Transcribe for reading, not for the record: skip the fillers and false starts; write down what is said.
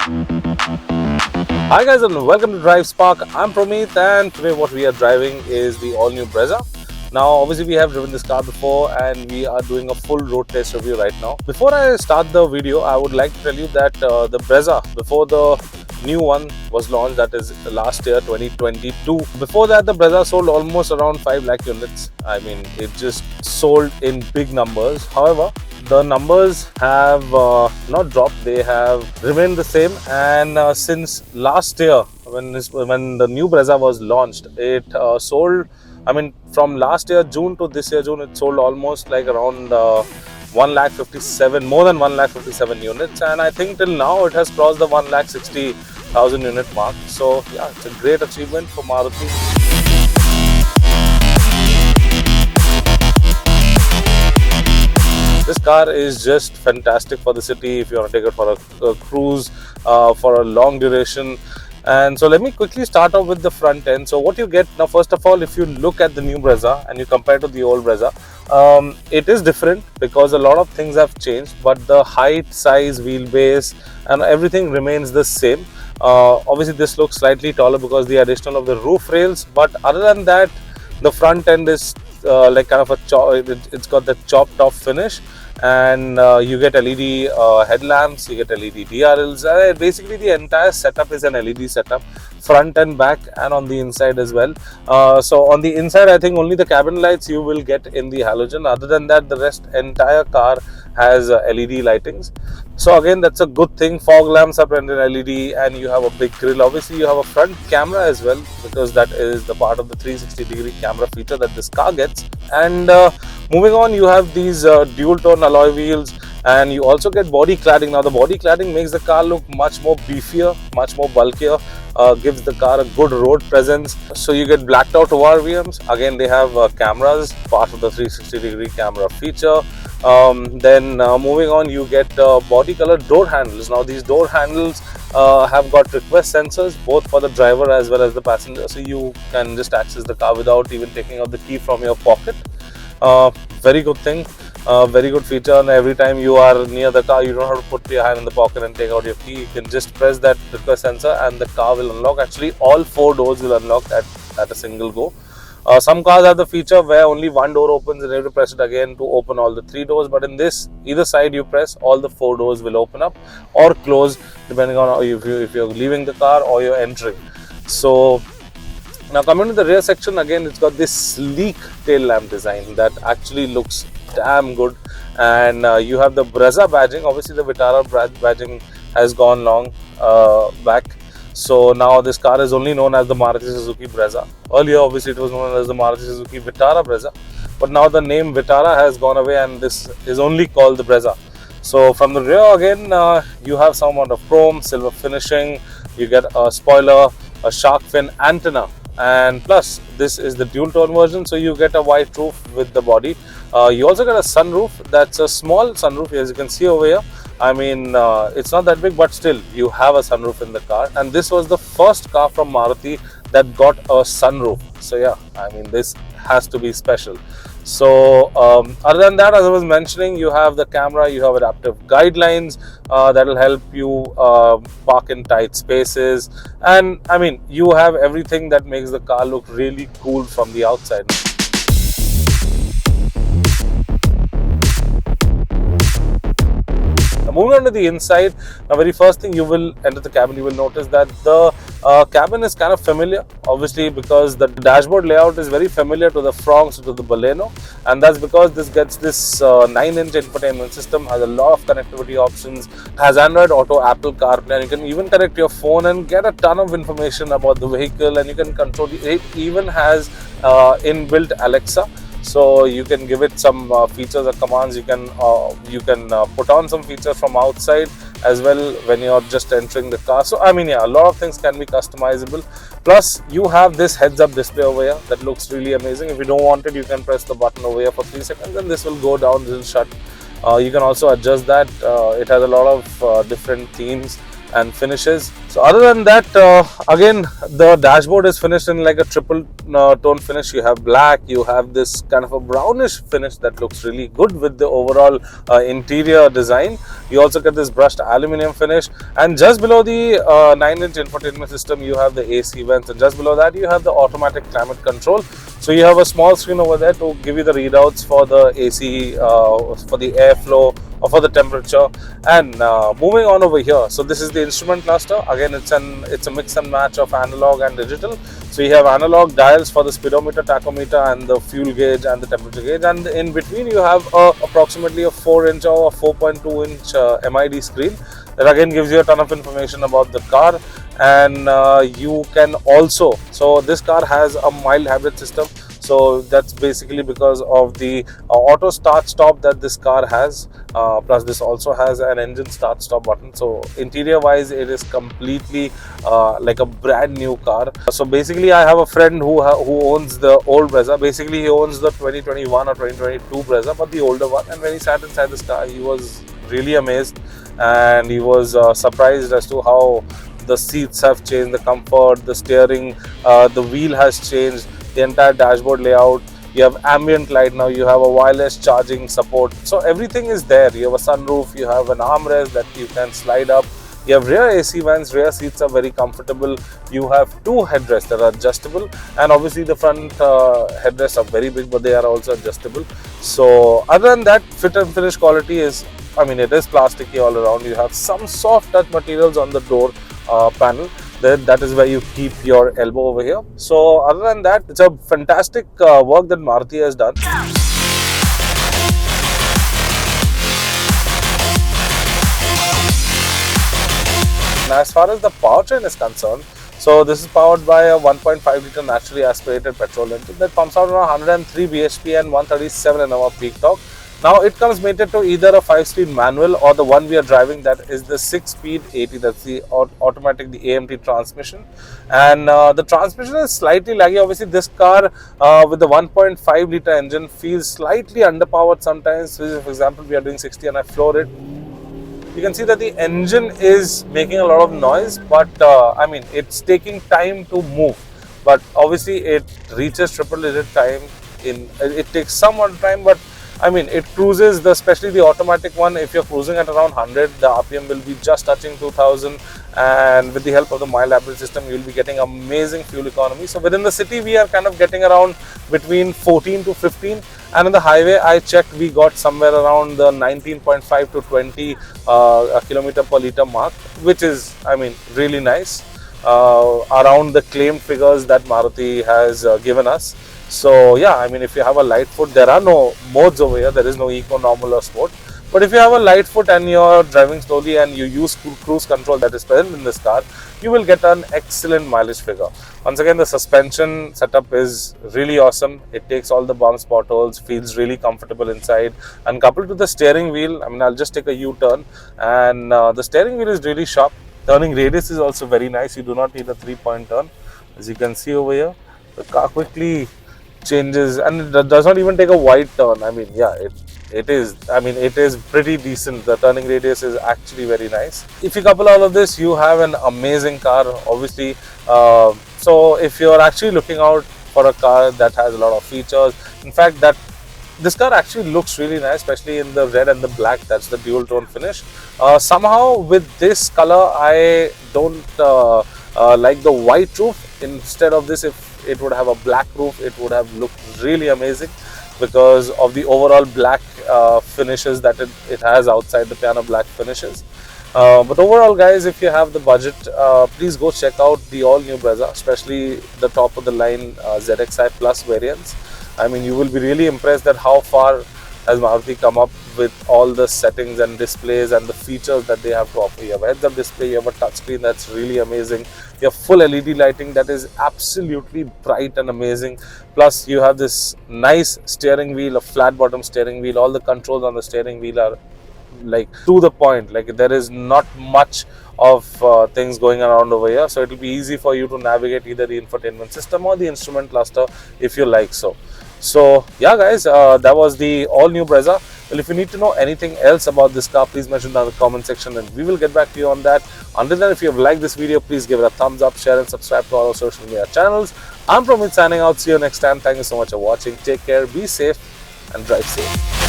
Hi guys and welcome to DriveSpark. I'm Promeet and today what we are driving is the all new Brezza. Now obviously we have driven this car before and we are doing a full road test review right now. Before I start the video, I would like to tell you that the Brezza, before the new one was launched, that is last year 2022, before that the Brezza sold almost around 5 lakh units. I mean, it just sold in big numbers. However, the numbers have not dropped, they have remained the same. And since last year when the new Brezza was launched, it sold, I mean, from last year June to this year June, it sold almost like around 1,57,000, more than 1,57,000 units, and I think till now it has crossed the 1,60,000 unit mark. So yeah, it's a great achievement for Maruti. This car is just fantastic for the city if you want to take it for a cruise, for a long duration. And so let me quickly start off with the front end. So what you get now, first of all, if you look at the new Brezza and you compare to the old Brezza, it is different because a lot of things have changed, but the height, size, wheelbase and everything remains the same. Obviously this looks slightly taller because the addition of the roof rails, but other than that, the front end is like kind of it's got the chopped off finish, and you get LED headlamps, you get LED DRLs. Basically the entire setup is an LED setup, front and back, and on the inside as well. So on the inside, I think only the cabin lights you will get in the halogen. Other than that, the rest entire car has LED lightings. So again, that's a good thing. Fog lamps are printed in LED, and you have a big grille. Obviously you have a front camera as well, because that is the part of the 360-degree camera feature that this car gets. And moving on, you have these dual tone alloy wheels, and you also get body cladding. Now the body cladding makes the car look much more beefier, much more bulkier, gives the car a good road presence. So you get blacked out ORVMs. Again, they have cameras, part of the 360-degree camera feature. Then moving on, you get body colored door handles. Now these door handles have got request sensors both for the driver as well as the passenger, so you can just access the car without even taking out the key from your pocket. Very good thing, very good feature. And every time you are near the car, you don't have to put your hand in the pocket and take out your key. You can just press that request sensor and the car will unlock. Actually, all 4 doors will unlock at a single go. Some cars have the feature where only one door opens and you have to press it again to open all the 3 doors. But in this, either side you press, all the 4 doors will open up or close depending on if you're leaving the car or you're entering. So now coming to the rear section, again it's got this sleek tail lamp design that actually looks damn good. And you have the Brezza badging. Obviously the Vitara badging has gone long back. So now this car is only known as the Maruti Suzuki Brezza. Earlier obviously it was known as the Maruti Suzuki Vitara Brezza, but now the name Vitara has gone away and this is only called the Brezza. So from the rear again, you have some amount of chrome, silver finishing, you get a spoiler, a shark fin antenna, and plus this is the dual tone version, so you get a white roof with the body. You also get a sunroof. That's a small sunroof, as you can see over here. I mean, it's not that big, but still you have a sunroof in the car, and this was the first car from Maruti that got a sunroof. So yeah, I mean, this has to be special. So other than that, as I was mentioning, you have the camera, you have adaptive guidelines that will help you park in tight spaces, and I mean, you have everything that makes the car look really cool from the outside. Moving on to the inside, the very first thing you will enter the cabin, you will notice that the cabin is kind of familiar, obviously because the dashboard layout is very familiar to the Fronx, to the Baleno, and that's because this gets this 9-inch infotainment system, has a lot of connectivity options, has Android Auto, Apple CarPlay, and you can even connect your phone and get a ton of information about the vehicle, and you can control it. Even has inbuilt Alexa. So you can give it some features or commands. You can put on some features from outside as well when you're just entering the car. So I mean, yeah, a lot of things can be customizable. Plus you have this heads-up display over here that looks really amazing. If you don't want it, you can press the button over here for 3 seconds and this will go down, this will shut. You can also adjust that. It has a lot of different themes and finishes. So other than that, again, the dashboard is finished in like a triple tone finish. You have black, you have this kind of a brownish finish that looks really good with the overall interior design. You also get this brushed aluminum finish, and just below the 9-inch infotainment system you have the AC vents, and just below that you have the automatic climate control. So you have a small screen over there to give you the readouts for the AC, for the airflow, or for the temperature. And moving on over here, so this is the instrument cluster. Again, it's a mix and match of analog and digital. So you have analog dials for the speedometer, tachometer, and the fuel gauge and the temperature gauge, and in between you have approximately a 4-inch or 4.2-inch MID screen that again gives you a ton of information about the car. And you can also, so this car has a mild hybrid system, so that's basically because of the auto start stop that this car has, plus this also has an engine start stop button. So interior wise it is completely like a brand new car. So basically I have a friend who owns the old Brezza. Basically he owns the 2021 or 2022 Brezza, but the older one, and when he sat inside this car he was really amazed, and he was surprised as to how the seats have changed, the comfort, the steering, the wheel has changed, the entire dashboard layout. You have ambient light now, you have a wireless charging support, so everything is there. You have a sunroof, you have an armrest that you can slide up, you have rear AC vents, rear seats are very comfortable, you have two headrests that are adjustable, and obviously the front headrests are very big, but they are also adjustable. So other than that, fit and finish quality is, I mean, it is plasticky all around. You have some soft touch materials on the door panel. That is where you keep your elbow over here. So other than that, it's a fantastic work that Maruti has done. And as far as the powertrain is concerned, so this is powered by a 1.5 litre naturally aspirated petrol engine that pumps out around 103 bhp and 137 Nm peak torque. Now it comes mated to either a 5-speed manual or the one we are driving, that is the 6-speed 80, that's the automatic, the AMT transmission. And the transmission is slightly laggy. Obviously this car with the 1.5 litre engine feels slightly underpowered sometimes. For example, we are doing 60 and I floor it. You can see that the engine is making a lot of noise, but I mean, it's taking time to move. But obviously it reaches triple digit time it takes somewhat time, but I mean, it cruises, especially the automatic one. If you're cruising at around 100, the RPM will be just touching 2000, and with the help of the mild hybrid system, you will be getting amazing fuel economy. So within the city, we are kind of getting around between 14 to 15, and on the highway, I checked, we got somewhere around the 19.5 to 20 kilometer per liter mark, which is, I mean, really nice, around the claimed figures that Maruti has given us. So yeah, I mean, if you have a light foot, there are no modes over here. There is no eco, normal or sport. But if you have a light foot and you're driving slowly and you use cruise control that is present in this car, you will get an excellent mileage figure. Once again, the suspension setup is really awesome. It takes all the bumps, potholes, feels really comfortable inside. And coupled to the steering wheel, I mean, I'll just take a U-turn, and the steering wheel is really sharp. Turning radius is also very nice. You do not need a 3-point turn. As you can see over here, the car quickly changes, and it does not even take a wide turn. I mean, yeah, it is, I mean, it is pretty decent. The turning radius is actually very nice. If you couple all of this, you have an amazing car, obviously. So if you're actually looking out for a car that has a lot of features, in fact, that this car actually looks really nice, especially in the red and the black. That's the dual tone finish. Somehow with this color, I don't like the white roof. Instead of this, if it would have a black roof, it would have looked really amazing because of the overall black finishes that it has outside, the piano black finishes. But overall, guys, if you have the budget, please go check out the all new Brezza, especially the top of the line ZXi Plus variants. I mean, you will be really impressed at how far has Maruti come up with all the settings and displays and the features that they have to offer. You have a heads-up display, you have a touchscreen that's really amazing, you have full LED lighting that is absolutely bright and amazing, plus you have this nice steering wheel, a flat bottom steering wheel. All the controls on the steering wheel are like to the point, like there is not much of things going around over here, so it will be easy for you to navigate either the infotainment system or the instrument cluster if you like so. So yeah, guys, that was the all new Brezza. Well, if you need to know anything else about this car, please mention down in the comment section and we will get back to you on that. Until then, if you have liked this video, please give it a thumbs up, share and subscribe to all our social media channels. I'm Promeet signing out. See you next time. Thank you so much for watching. Take care, be safe and drive safe.